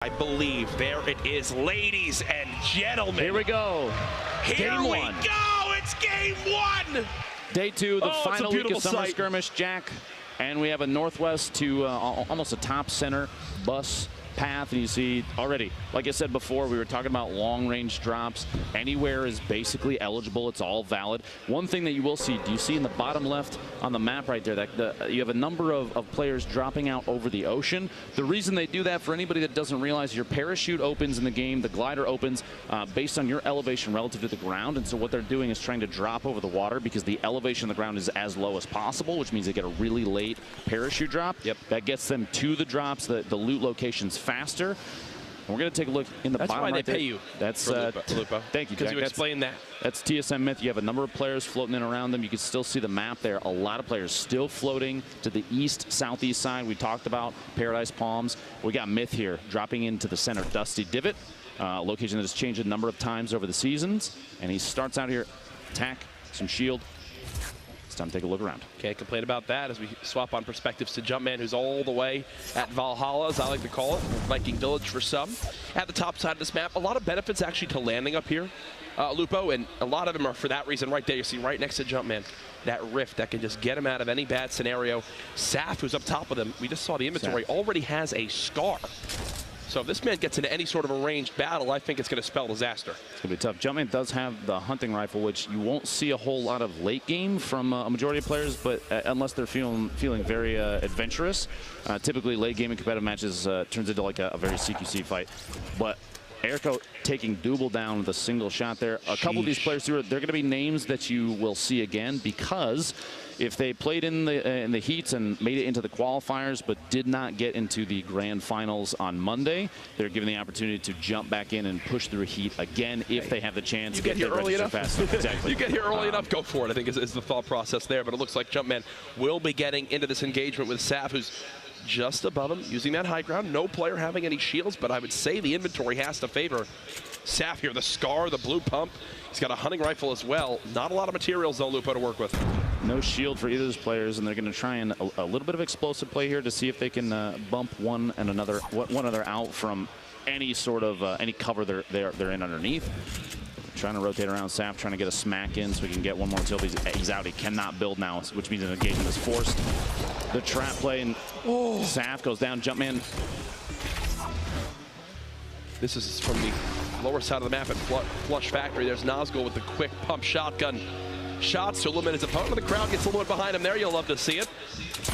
I believe there it is, ladies and gentlemen. Here we go. Here we go. It's game one. Day two, the final week of Summer Skirmish, Jack. And we have a northwest to almost a top center bus path, and you see already, like I said before, we were talking about long range drops. Anywhere is basically eligible. It's all valid. One thing that you will see, do you see in the bottom left on the map right there that you have a number of players dropping out over the ocean? The reason they do that, for anybody that doesn't realize, your parachute opens in the game, the glider opens based on your elevation relative to the ground, and so what they're doing is trying to drop over the water because the elevation of the ground is as low as possible, which means they get a really late parachute drop. Yep. That gets them to the drops, the loot locations faster. And we're going to take a look in the bottom right there. That's why they pay you. That's Lupo. Thank you, Jack. Because you explained that. That's TSM Myth. You have a number of players floating in around them. You can still see the map there. A lot of players still floating to the east, southeast side. We talked about Paradise Palms. We got Myth here dropping into the center Dusty Divot, a location that has changed a number of times over the seasons. And he starts out here, attack, some shield. Time to take a look around. Can't complain about that as we swap on perspectives to Jumpman, who's all the way at Valhalla, as I like to call it, Viking Village for some. At the top side of this map, a lot of benefits actually to landing up here, Lupo, and a lot of them are for that reason right there. You see right next to Jumpman, that rift that can just get him out of any bad scenario. Saf, who's up top with him, we just saw the inventory, already has a scar. So if this man gets into any sort of a ranged battle, I think it's going to spell disaster. It's going to be tough. Jumpman does have the hunting rifle, which you won't see a whole lot of late game from a majority of players, but unless they're feeling very adventurous. Typically, late game in competitive matches turns into like a very CQC fight. But Eriko taking Double down with a single shot there. A couple of these players, they're going to be names that you will see again, because if they played in the heats and made it into the qualifiers but did not get into the grand finals on Monday, they're given the opportunity to jump back in and push through heat again if they have the chance. You get here early enough. Exactly. You get here early enough, go for it, I think is the thought process there. But it looks like Jumpman will be getting into this engagement with Saf, who's just above him, using that high ground. No player having any shields, but I would say the inventory has to favor Saf here. The scar, the blue pump. He's got a hunting rifle as well. Not a lot of materials, though, Lupo, to work with. No shield for either of those players, and they're going to try and a little bit of explosive play here to see if they can bump one another out from any sort of any cover they're in underneath. Trying to rotate around Saf, trying to get a smack in so we can get one more until he's out. He cannot build now, which means an engagement is forced. The trap play, and Saf goes down. Jumpman. This is from the lower side of the map at Flush Factory. There's Nazgul with the quick pump shotgun shots to eliminate his opponent. The crowd gets a little bit behind him there. You'll love to see it.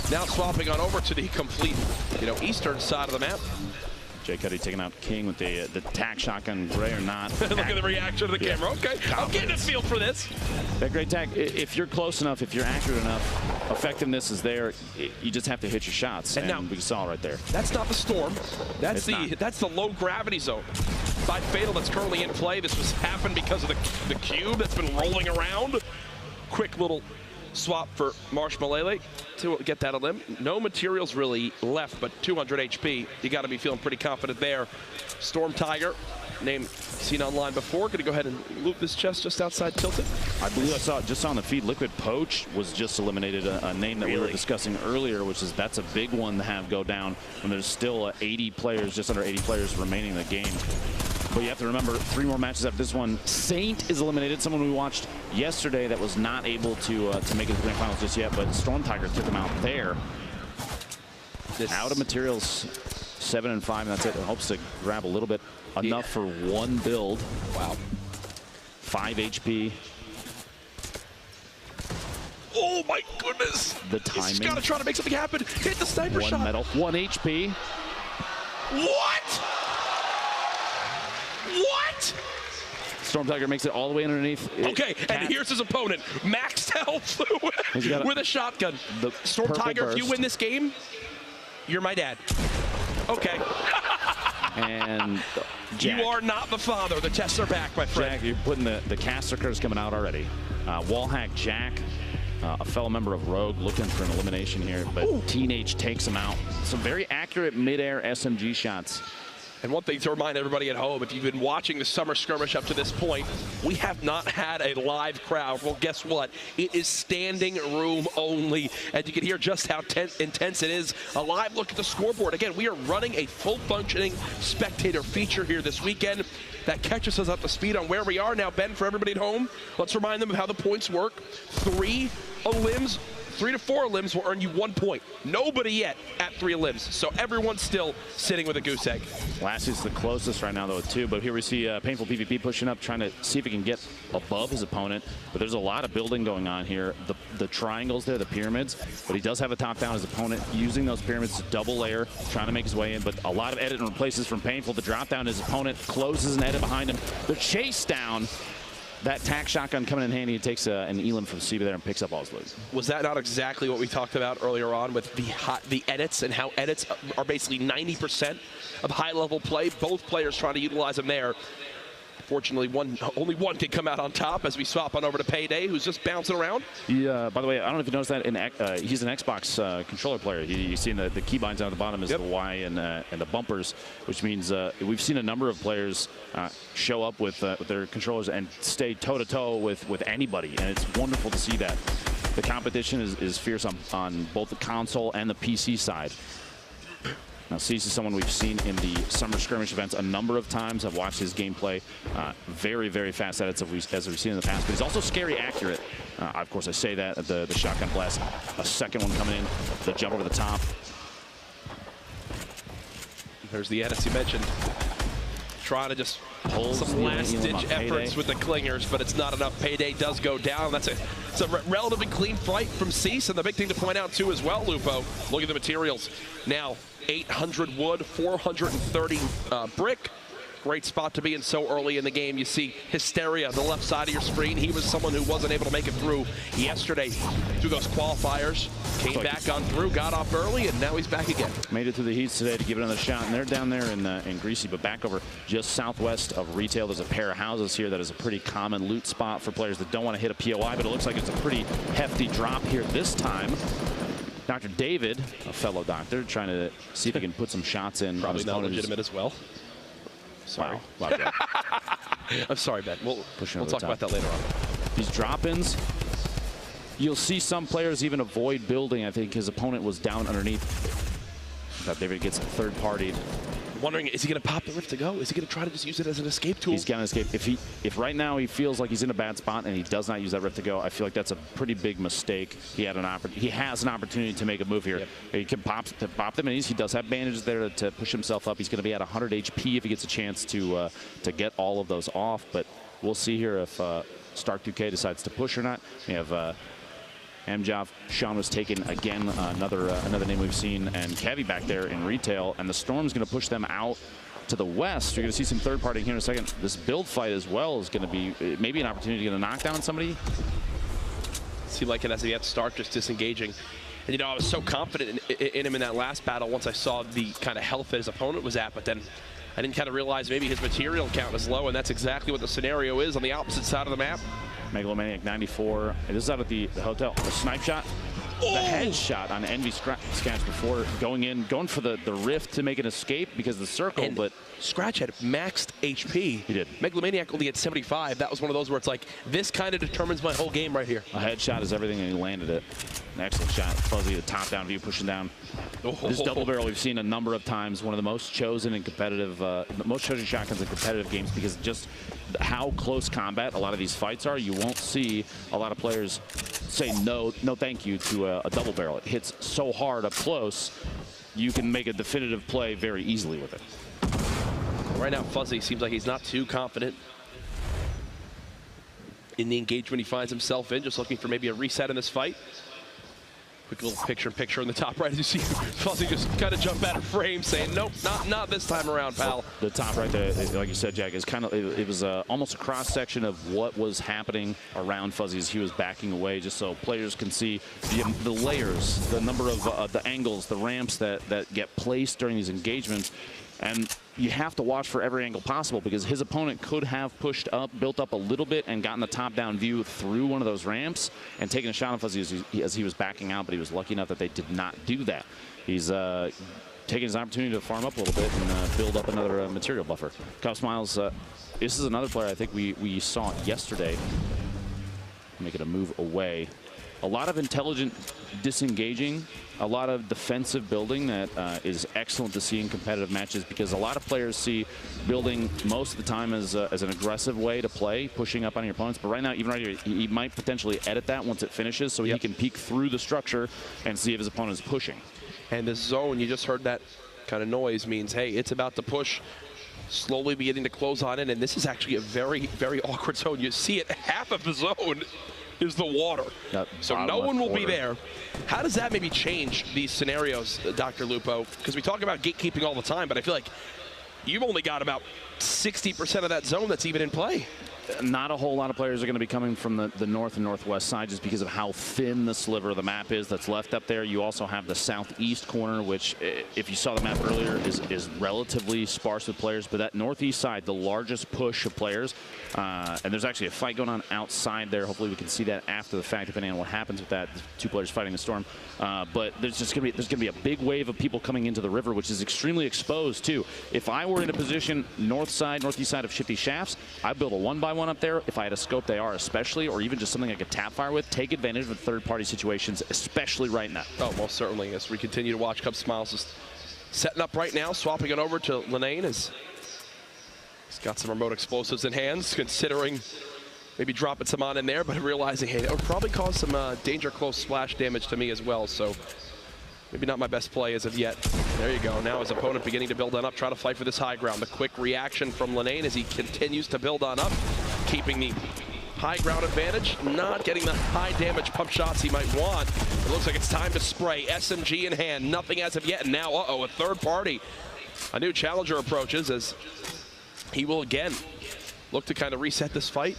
Now swapping on over to the complete, eastern side of the map. Jay Cuddy taking out King with the tack shotgun, gray or not. Look at the reaction of the camera. Okay, I'm getting a feel for this. That great tack, if you're close enough, if you're accurate enough, effectiveness is there. You just have to hit your shots, and now, we saw right there. That's not the storm. That's the low gravity zone. By Fatal that's currently in play. This was happened because of the cube that's been rolling around. Quick little swap for Marshmalele to get that elim. No materials really left, but 200 HP. You got to be feeling pretty confident there. Storm Tiger, name seen online before. Going to go ahead and loop this chest just outside Tilted. I believe I saw it just on the feed. Liquid Poach was just eliminated, a name that we were discussing earlier, which is that's a big one to have go down when there's still 80 players, just under 80 players remaining in the game. But you have to remember, 3 more matches after this one. Saint is eliminated, someone we watched yesterday that was not able to make it to the grand finals just yet, but Storm Tiger took him out there. Out of materials, 7 and 5, and that's it. It hopes to grab a little bit, enough for one build. Wow. 5 HP. Oh my goodness! The timing. He's got to try to make something happen. Hit the sniper shot. 1 medal, 1 HP. What? What? Storm Tiger makes it all the way underneath. Okay, and here's his opponent. Maxed health with a shotgun. Storm Tiger, if you win this game, you're my dad. Okay. And Jack, you are not the father. The tests are back, my friend. Jack, you're putting the caster curse coming out already. Wallhack Jack, a fellow member of Rogue, looking for an elimination here, but Teenage takes him out. Some very accurate mid-air SMG shots. And one thing to remind everybody at home, if you've been watching the summer skirmish up to this point, we have not had a live crowd. Well, guess what? It is standing room only. And you can hear just how intense it is. A live look at the scoreboard. Again, we are running a full-functioning spectator feature here this weekend that catches us up to speed on where we are. Now, Ben, for everybody at home, let's remind them of how the points work. 3 to 4 limbs will earn you 1 point. Nobody yet at 3 limbs, so everyone's still sitting with a goose egg. Lassie's the closest right now, though, with 2. But here we see Painful PvP pushing up, trying to see if he can get above his opponent. But there's a lot of building going on here. The triangles there, the pyramids. But he does have a top down. His opponent using those pyramids to double layer, trying to make his way in. But a lot of edit and replaces from Painful. The drop down, his opponent closes an edit behind him. The chase down. That tack shotgun coming in handy. He takes an elim from Siva there and picks up all his loot. Was that not exactly what we talked about earlier on with the edits and how edits are basically 90% of high-level play? Both players trying to utilize them there. Fortunately, only one can come out on top as we swap on over to Payday, who's just bouncing around. Yeah. By the way, I don't know if you noticed that he's an Xbox controller player. You see the keybinds down at the bottom is the Y and the bumpers, which means we've seen a number of players show up with their controllers and stay toe-to-toe with anybody, and it's wonderful to see that. The competition is fierce on both the console and the PC side. Now, Cease is someone we've seen in the summer skirmish events a number of times. I've watched his gameplay. Very, very fast edits as we've seen in the past. But he's also scary accurate. Of course, I say that. The shotgun blast. A second one coming in. The jump over the top. There's the edits you mentioned. Trying to just pull some last-ditch efforts with the clingers, but it's not enough. Payday does go down. It's a relatively clean fight from Cease, and the big thing to point out, too, as well, Lupo, look at the materials. Now, 800 wood, 430 brick. Great spot to be in so early in the game. You see Hysteria on the left side of your screen. He was someone who wasn't able to make it through yesterday through those qualifiers. Came back on through, got off early, and now he's back again. Made it through the heats today to give it another shot. And they're down there in Greasy, but back over just southwest of retail. There's a pair of houses here that is a pretty common loot spot for players that don't want to hit a POI, but it looks like it's a pretty hefty drop here this time. Dr. David, a fellow doctor, trying to see if he can put some shots in. Probably not legitimate as well. Sorry. Wow. I'm sorry, Ben. We'll talk about that later on. These drop-ins, you'll see some players even avoid building. I think his opponent was down underneath. But David gets third-partied. Wondering, is he going to pop the Rift to go? Is he going to try to just use it as an escape tool? He's going to escape. If right now he feels like he's in a bad spot and he does not use that Rift to go, I feel like that's a pretty big mistake. He has an opportunity to make a move here. Yep. He can pop them, and he does have bandages there to push himself up. He's going to be at 100 HP if he gets a chance to get all of those off. But we'll see here if Stark 2K decides to push or not. We have Amjov, Sean was taken again, another name we've seen, and Kevy back there in retail, and the Storm's going to push them out to the west. You're going to see some third party here in a second. This build fight as well is going to be maybe an opportunity to get a knockdown on somebody. Seemed like it as he had to start just disengaging. And, you know, I was so confident in him in that last battle once I saw the kind of health that his opponent was at, but then I didn't kind of realize maybe his material count is low, and that's exactly what the scenario is on the opposite side of the map. Megalomaniac 94. This is out at the hotel. The snipe shot. The headshot on Envy Scratch before going for the rift to make an escape because of the circle, and but Scratch had maxed HP. He did. Megalomaniac only had 75. That was one of those where it's like, this kind of determines my whole game right here. A headshot is everything, and he landed it. An excellent shot. Fuzzy, the top-down view, pushing down. This double barrel we've seen a number of times. One of the most chosen in competitive, most chosen shotguns in competitive games because just how close combat a lot of these fights are. You won't see a lot of players say no thank you to a double barrel. It hits so hard up close, you can make a definitive play very easily with it. Right now, Fuzzy seems like he's not too confident in the engagement he finds himself in, just looking for maybe a reset in this fight. Quick little picture in the top right as you see Fuzzy just kind of jump out of frame saying, nope, not this time around, pal. The top right there, like you said, Jack, is kind of, it was almost a cross-section of what was happening around Fuzzy as he was backing away, just so players can see the layers, the number of the angles, the ramps that get placed during these engagements. And you have to watch for every angle possible because his opponent could have pushed up, built up a little bit, and gotten the top-down view through one of those ramps and taken a shot on Fuzzy as he was backing out, but he was lucky enough that they did not do that. He's taking his opportunity to farm up a little bit and build up another material buffer. Cub Smiles, this is another player I think we saw yesterday. Make it a move away. A lot of intelligent disengaging, a lot of defensive building that is excellent to see in competitive matches, because a lot of players see building most of the time as an aggressive way to play, pushing up on your opponents. But right now, even right here, he might potentially edit that once it finishes, so he can peek through the structure and see if his opponent is pushing. And this zone, you just heard that kind of noise, means, hey, it's about to push, slowly beginning to close on it. And this is actually a very, very awkward zone. You see it, half of the zone is the water. So no one will be there. How does that maybe change these scenarios, Dr. Lupo? Because we talk about gatekeeping all the time, but I feel like you've only got about 60% of that zone that's even in play. Not a whole lot of players are going to be coming from the north and northwest side, just because of how thin the sliver of the map is that's left up there. You also have the southeast corner, which, if you saw the map earlier, is relatively sparse with players. But that northeast side, the largest push of players, and there's actually a fight going on outside there. Hopefully we can see that after the fact, depending on what happens with that. The two players fighting the storm. But there's going to be a big wave of people coming into the river, which is extremely exposed too. If I were in a position northeast side of Shifty Shafts, I'd build a 1x1 up there. If I had a scope, they are especially, or even just something I could tap fire with, take advantage of the third-party situations, especially right now. Oh, most certainly. As we continue to watch, Cub Smiles is setting up right now, swapping it over to Lenane as he's got some remote explosives in hands, considering maybe dropping some on in there, but realizing, hey, that would probably cause some danger close splash damage to me as well. So maybe not my best play as of yet. There you go. Now his opponent beginning to build on up, try to fight for this high ground. The quick reaction from Lenane as he continues to build on up, keeping the high ground advantage, not getting the high damage pump shots he might want. It looks like it's time to spray. SMG in hand, nothing as of yet. And now, a third party. A new challenger approaches as he will again look to kind of reset this fight.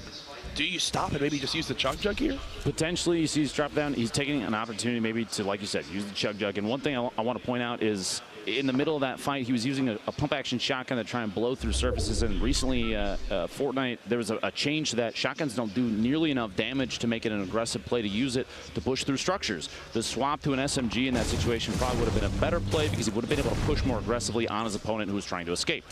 Do you stop and maybe just use the Chug Jug here? Potentially, you see he's dropped down. He's taking an opportunity maybe to, like you said, use the Chug Jug. And one thing I want to point out is in the middle of that fight, he was using a pump action shotgun to try and blow through surfaces. And recently, Fortnite, there was a change to that. Shotguns don't do nearly enough damage to make it an aggressive play to use it to push through structures. The swap to an SMG in that situation probably would have been a better play, because he would have been able to push more aggressively on his opponent who was trying to escape.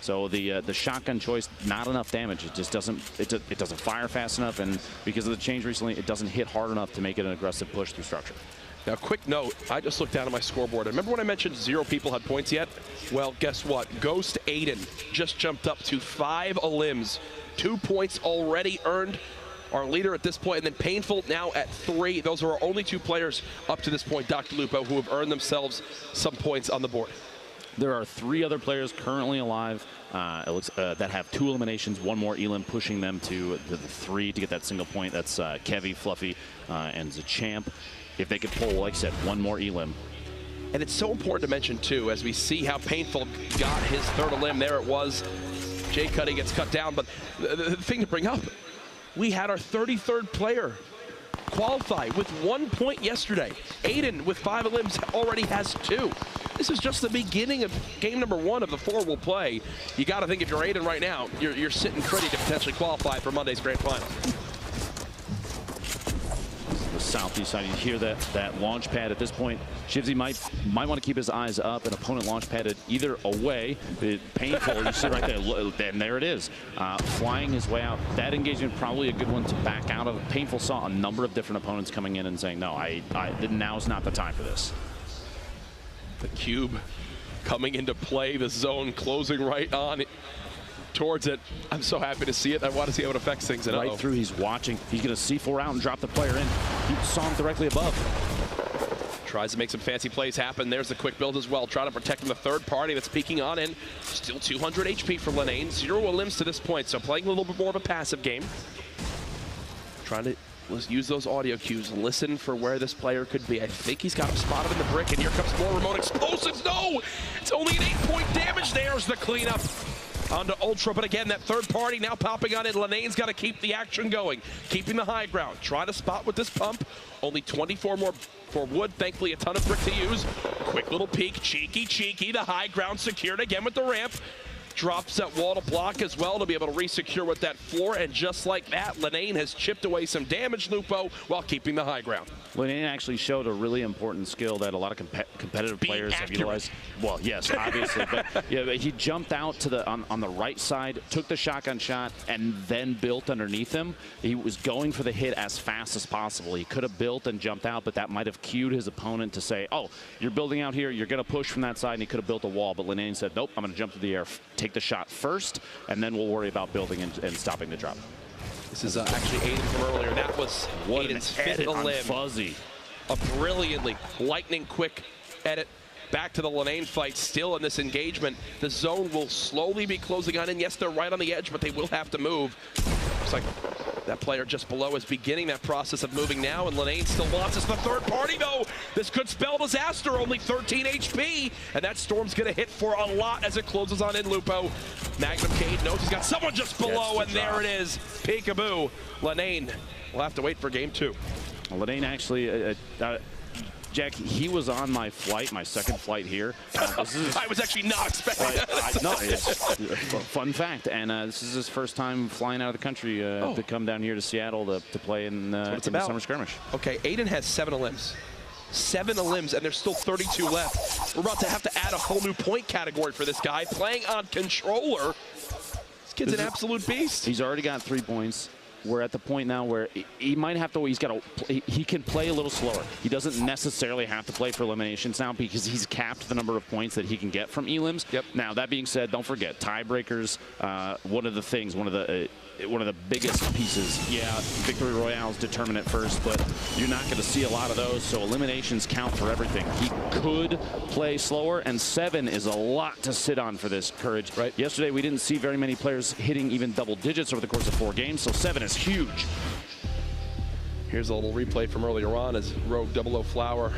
So the shotgun choice, not enough damage. It just doesn't fire fast enough, and because of the change recently, it doesn't hit hard enough to make it an aggressive push through structure. Now, quick note, I just looked down at my scoreboard. Remember when I mentioned 0 people had points yet? Well, guess what? Ghost Aiden just jumped up to 5 elims. 2 points already earned. Our leader at this point, and then Painful now at 3. Those are our only 2 players up to this point, Dr. Lupo, who have earned themselves some points on the board. There are 3 other players currently alive it looks, that have 2 eliminations, 1 more elim, pushing them to the 3 to get that single point. That's Kevy, Fluffy, and Zachamp. If they could pull, like I said, 1 more elim. And it's so important to mention, too, as we see how Painful got his 3rd elim. There it was. Jay Cuddy gets cut down. But the thing to bring up, we had our 33rd player qualify with 1 point yesterday. Aiden with 5 elims already has 2. This is just the beginning of game number 1 of the 4 we'll play. You got to think if you're Aiden right now, you're sitting pretty to potentially qualify for Monday's grand final. The southeast side, you hear that launch pad at this point. Shivsy might want to keep his eyes up. An opponent launch padded either away. Painful, you see right there, and there it is. Flying his way out. That engagement probably a good one to back out of. Painful saw a number of different opponents coming in and saying, no, now's not the time for this. The cube coming into play, the zone closing right on it towards it. I'm so happy to see it. I want to see how it affects things. Right through, he's watching. He's going to C4 out and drop the player in. You saw him directly above. Tries to make some fancy plays happen. There's the quick build as well. Trying to protect from the 3rd party that's peeking on in. Still 200 HP from Lenane. 0 elims to this point, so playing a little bit more of a passive game. Trying to use those audio cues, listen for where this player could be. I think he's got him spotted in the brick, and here comes more remote explosives. No! It's only an 8-point damage. There's the cleanup onto Ultra, but again, that 3rd party now popping on it. Lenane's got to keep the action going, keeping the high ground. Trying to spot with this pump. Only 24 more for wood. Thankfully, a ton of brick to use. Quick little peek. Cheeky. The high ground secured again with the ramp. drops that wall to block as well to be able to re-secure with that floor, and just like that, Lenane has chipped away some damage, Lupo, while keeping the high ground. Lenane actually showed a really important skill that a lot of competitive players have utilized. Well, yes, obviously, but yeah, he jumped out to the on the right side, took the shotgun shot, and then built underneath him. He was going for the hit as fast as possible. He could have built and jumped out, but that might have cued his opponent to say, oh, you're building out here, you're going to push from that side, and he could have built a wall. But Lenane said, nope, I'm going to jump to the air, take the shot first, and then we'll worry about building and stopping the drop. This is actually Aiden from earlier. That was Aiden's fifth limb. Fuzzy. A brilliantly lightning quick edit. Back to the Lenane fight, still in this engagement. The zone will slowly be closing on in. Yes, they're right on the edge, but they will have to move. Looks like that player just below is beginning that process of moving now, and Lenane still wants us. The third party, though. This could spell disaster. Only 13 HP, and that storm's going to hit for a lot as it closes on in, Lupo. Magnum Cade knows he's got someone just below, and there it is. Peekaboo. Lenane will have to wait for game 2. Well, Lenane actually... Jack, he was on my flight, my second flight here. I was actually not expecting that. No, it's fun fact. And this is his first time flying out of the country to come down here to Seattle to play in the Summer Skirmish. Okay, Aiden has 7 limbs. 7 limbs, and there's still 32 left. We're about to have to add a whole new point category for this guy. Playing on controller. This kid's an absolute beast. He's already got 3 points. We're at the point now where he might have to, he can play a little slower. He doesn't necessarily have to play for eliminations now because he's capped the number of points that he can get from elims. Yep. Now, that being said, don't forget, tiebreakers, one of the biggest pieces. Yeah, Victory Royales determine it first, but you're not going to see a lot of those, so eliminations count for everything. He could play slower, and 7 is a lot to sit on for this Courage. Right. Yesterday, we didn't see very many players hitting even double digits over the course of 4 games, so 7 is huge. Here's a little replay from earlier on as Rogue 00 Flower.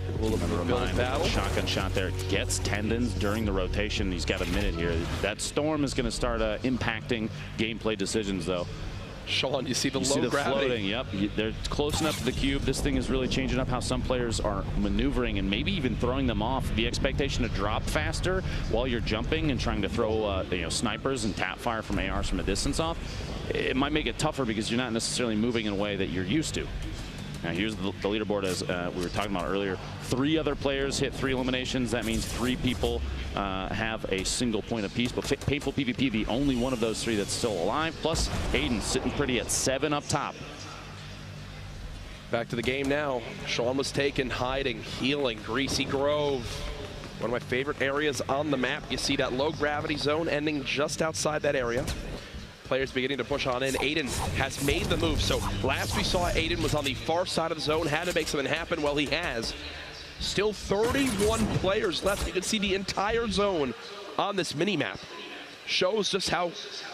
A little bit of a battle. Shotgun shot there. Gets tendons during the rotation. He's got a minute here. That storm is going to start impacting gameplay decisions, though. Sean, you see the low gravity. Floating. Yep, they're close enough to the cube. This thing is really changing up how some players are maneuvering and maybe even throwing them off. The expectation to drop faster while you're jumping and trying to throw snipers and tap fire from ARs from a distance off, it might make it tougher because you're not necessarily moving in a way that you're used to. Now here's the leaderboard as we were talking about earlier. 3 other players hit 3 eliminations. That means 3 people have a single point apiece. But Painful PvP, the only one of those 3 that's still alive. Plus Aiden sitting pretty at 7 up top. Back to the game now. Sean was taken, hiding, healing. Greasy Grove. One of my favorite areas on the map. You see that low gravity zone ending just outside that area. Players beginning to push on in. Aiden has made the move. So last we saw, Aiden was on the far side of the zone, had to make something happen. Well, he has. Still 31 players left. You can see the entire zone on this mini-map. Shows just how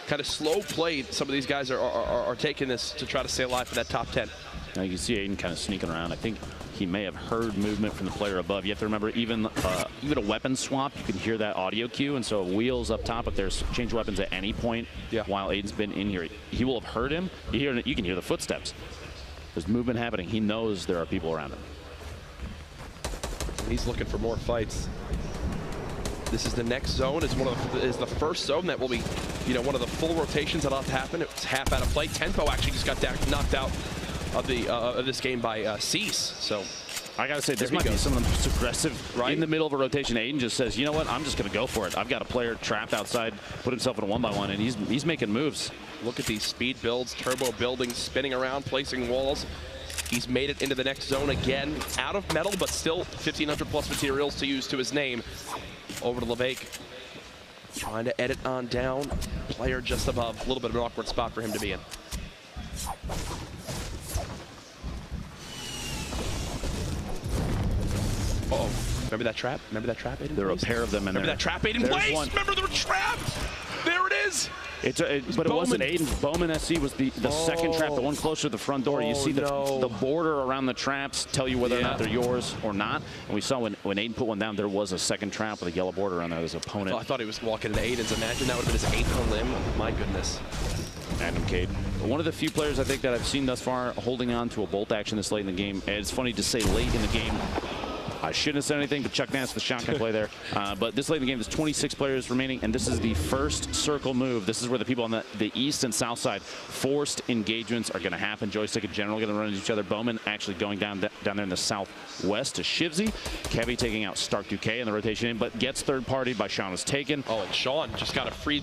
kind of slow played some of these guys are taking this to try to stay alive for that top 10. Now you can see Aiden kind of sneaking around. I think he may have heard movement from the player above. You have to remember, even a weapon swap, you can hear that audio cue, and so wheels up top, if there's change weapons at any point while Aiden's been in here, he will have heard him. You can hear the footsteps. There's movement happening. He knows there are people around him. He's looking for more fights. This is the next zone. Is the first zone that will be, one of the full rotations that'll have to happen. It's half out of play. Tempo actually just got knocked out of this game by Cease. So I gotta say, this might be some of the most aggressive. Right in the middle of a rotation, Aiden just says, you know what, I'm just gonna go for it. I've got a player trapped outside, put himself in a 1-by-1, and he's making moves. Look at these speed builds, turbo building, spinning around, placing walls. He's made it into the next zone again, out of metal, but still 1,500 plus materials to use to his name. Over to Levake, trying to edit on down. Player just above, a little bit of an awkward spot for him to be in. Uh-oh. Remember that trap? Remember that trap, Aiden? There are a pair of them in there. Remember that trap, Aiden? Place! Remember the trap? There it is! But it wasn't Aiden. Bowman SC was the second trap, the one closer to the front door. You see the border around the traps tell you whether or not they're yours or not. And we saw when Aiden put one down, there was a second trap with a yellow border on there. There's an opponent. I thought he was walking into Aiden's. Imagine that would have been his 8th limb. My goodness. Magnum Cade. One of the few players I think that I've seen thus far holding on to a bolt action this late in the game. And it's funny to say late in the game. I shouldn't have said anything, but Chuck Nass, the shotgun play there. But this late in the game, there's 26 players remaining, and this is the first circle move. This is where the people on the east and south side, forced engagements are going to happen. Joystick in general going to run into each other. Bowman actually going down there in the southwest to Shivsy. Kevy taking out Stark Duque in the rotation in, but gets third partied by Sean is taken. Oh, and Sean just got a free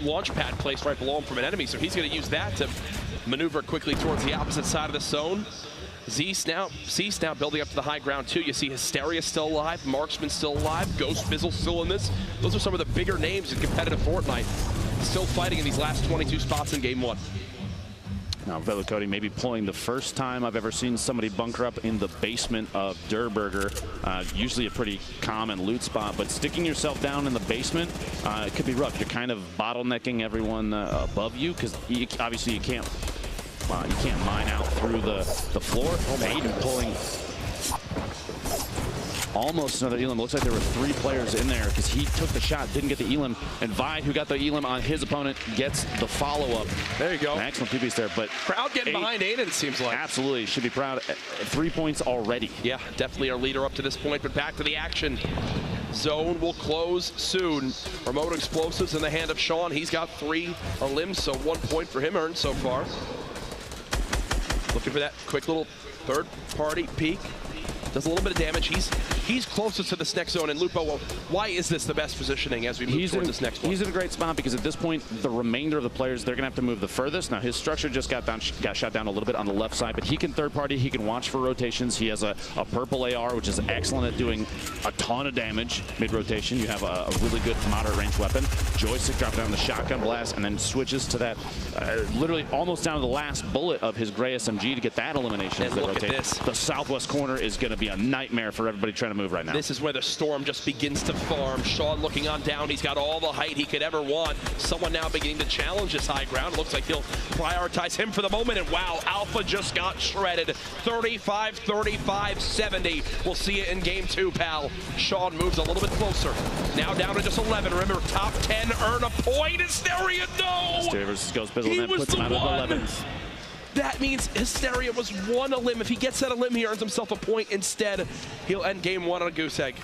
launch pad placed right below him from an enemy, so he's going to use that to maneuver quickly towards the opposite side of the zone. Cease now building up to the high ground too. You see Hysteria still alive, Marksman still alive, Ghost Bizzle still in this. Those are some of the bigger names in competitive Fortnite. Still fighting in these last 22 spots in game 1. Now Velo Cody maybe pulling the first time I've ever seen somebody bunker up in the basement of Durburger. Usually a pretty common loot spot, but sticking yourself down in the basement, it could be rough. You're kind of bottlenecking everyone above you, because obviously you can't mine out through the floor. Maiden pulling almost another Elim. Looks like there were 3 players in there because he took the shot, didn't get the Elim. And Vide, who got the Elim on his opponent, gets the follow-up. There you go. An excellent PBs there. But crowd getting behind Aiden, it seems like. Absolutely. Should be proud. 3 points already. Yeah, definitely our leader up to this point, but back to the action. Zone will close soon. Remote explosives in the hand of Sean. He's got 3 limbs, so 1 point for him earned so far. Looking for that quick little third-party peek. Does a little bit of damage. He's closest to this next zone. And Lupo, well, why is this the best positioning as we move towards this next one? He's in a great spot because at this point, the remainder of the players, they're going to have to move the furthest. Now, his structure just got shot down a little bit on the left side, but he can third party. He can watch for rotations. He has a purple AR, which is excellent at doing a ton of damage mid-rotation. You have a really good moderate range weapon. Joystick dropping down the shotgun blast and then switches to that literally almost down to the last bullet of his gray SMG to get that elimination. And look at this. The southwest corner is going to be a nightmare for everybody trying to move right now. This is where the Storm just begins to farm. Sean looking on down. He's got all the height he could ever want. Someone now beginning to challenge this high ground. It looks like he'll prioritize him for the moment. And wow, Alpha just got shredded. 35-35, 70. We'll see it in game 2, pal. Sean moves a little bit closer. Now down to just 11. Remember, top 10 earn a point. Hysteria, no! Hysteria versus Ghost Bizzle, and that puts him out of 11th. That means Hysteria was 1 limb. If he gets that limb, he earns himself a point. Instead, he'll end game 1 on a goose egg.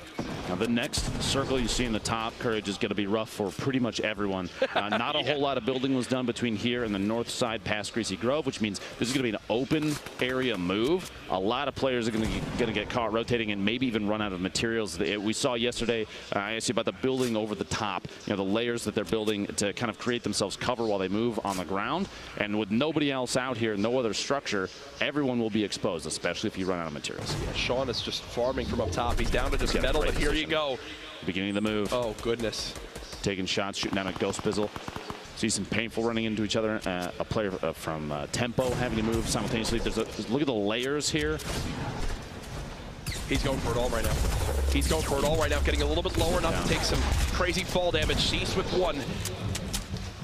Now the next circle you see in the top, Courage, is going to be rough for pretty much everyone. Not a whole lot of building was done between here and the north side past Greasy Grove, which means this is going to be an open area move. A lot of players are going to get caught rotating and maybe even run out of materials. We saw yesterday, I asked you about the building over the top, the layers that they're building to kind of create themselves cover while they move on the ground. And with nobody else out here, no other structure, everyone will be exposed, especially if you run out of materials. Yeah, Sean is just farming from up top. He's down to just metal, but here you go. Beginning of the move. Oh, goodness. Taking shots, shooting down at Ghost Bizzle. See some painful running into each other. A player from Tempo having to move simultaneously. Look at the layers here. He's going for it all right now. He's going for it all right now, getting a little bit lower, not to take some crazy fall damage. Cease with 1.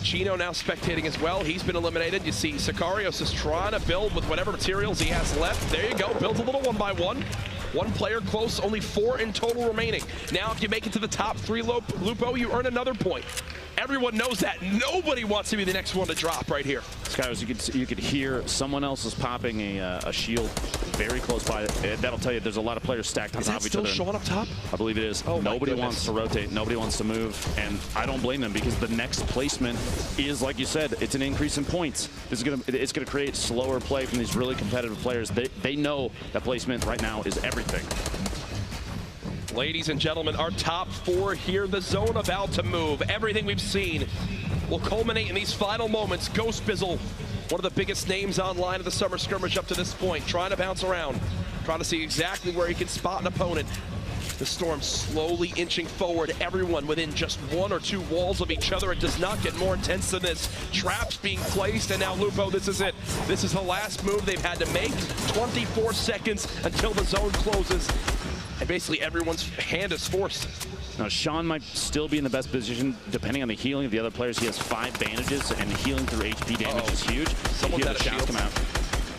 Chino now spectating as well. He's been eliminated. You see Sicarios is trying to build with whatever materials he has left. There you go. Builds a little 1 by 1. 1 player close, only 4 in total remaining. Now, if you make it to the top 3, Lupo, you earn another point. Everyone knows that. Nobody wants to be the next one to drop right here. Skyros, you could hear someone else is popping a shield very close by. That'll tell you there's a lot of players stacked on top of each other. Is that still Sean up top? I believe it is. Oh, nobody wants to rotate. Nobody wants to move. And I don't blame them because the next placement is, like you said, it's an increase in points. It's going to create slower play from these really competitive players. They know that placement right now is everything. Ladies and gentlemen, our top 4 here. The zone about to move. Everything we've seen will culminate in these final moments. Ghost Bizzle, one of the biggest names online of the summer skirmish up to this point, trying to bounce around, trying to see exactly where he can spot an opponent. The Storm slowly inching forward, everyone within just 1 or 2 walls of each other. It does not get more intense than this. Traps being placed, and now Lupo, this is it. This is the last move they've had to make. 24 seconds until the zone closes. And basically everyone's hand is forced. Now, Sean might still be in the best position, depending on the healing of the other players. He has 5 bandages, and healing through HP damage is huge. Someone's out of shields. Come out.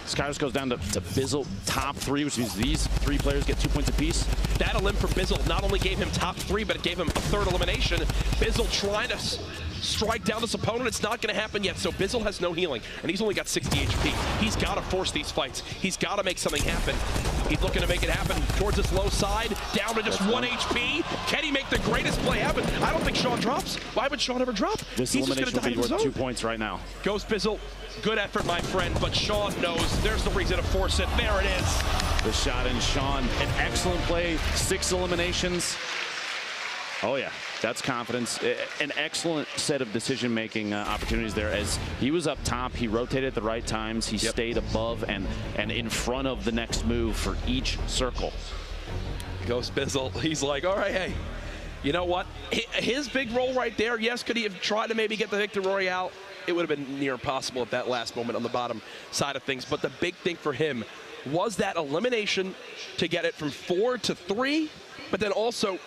Skyros goes down to Bizzle, top 3, which means these 3 players get 2 points apiece. That elim for Bizzle not only gave him top 3, but it gave him a 3rd elimination. Bizzle trying to strike down this opponent. It's not going to happen yet. So Bizzle has no healing, and he's only got 60 HP. He's got to force these fights. He's got to make something happen. He's looking to make it happen towards this low side, down to just 1 HP. Can he make the greatest play happen? I don't think Sean drops. Why would Sean ever drop? This He's elimination just will be die worth 2 points right now. Goes Bizzle. Good effort, my friend, but Sean knows there's the reason to force it. There it is. The shot in Sean. An excellent play. 6 eliminations. Oh, yeah. That's confidence. An excellent set of decision-making opportunities there. As he was up top, he rotated at the right times. He stayed above and in front of the next move for each circle. Goes Bizzle. He's like, all right, hey, you know what? His big role right there, yes, could he have tried to maybe get the Victor Royale? It would have been near impossible at that last moment on the bottom side of things. But the big thing for him was that elimination to get it from 4 to 3, but then also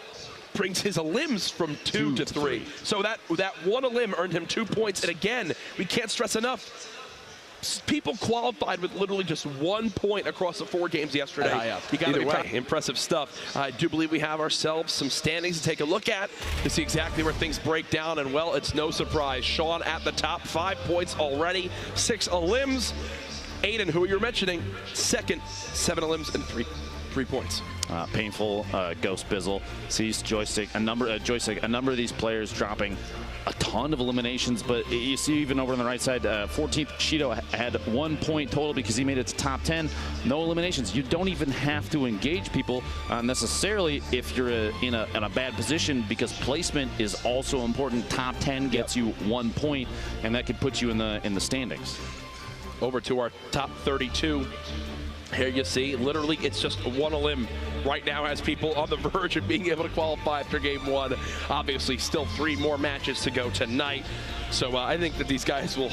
brings his elims from 2 to 3. So that one elim earned him 2 points. And again, we can't stress enough, people qualified with literally just 1 point across the 4 games yesterday. You got to be proud. Impressive stuff. I do believe we have ourselves some standings to take a look at to see exactly where things break down. And, well, it's no surprise. Sean at the top, 5 points already, 6 elims. Aiden, who you're mentioning, second, 7 elims and 3 points. Painful. Ghost Bizzle sees Joystick. A number of these players dropping a ton of eliminations, but you see even over on the right side, 14th Shido had 1 point total because he made it to top 10. No eliminations. You don't even have to engage people necessarily if you're in a bad position, because placement is also important. Top 10 gets you 1 point, and that could put you in the standings. Over to our top 32. Here you see, literally, it's just 1 elim right now, has people on the verge of being able to qualify after game 1. Obviously, still 3 more matches to go tonight. So I think that these guys will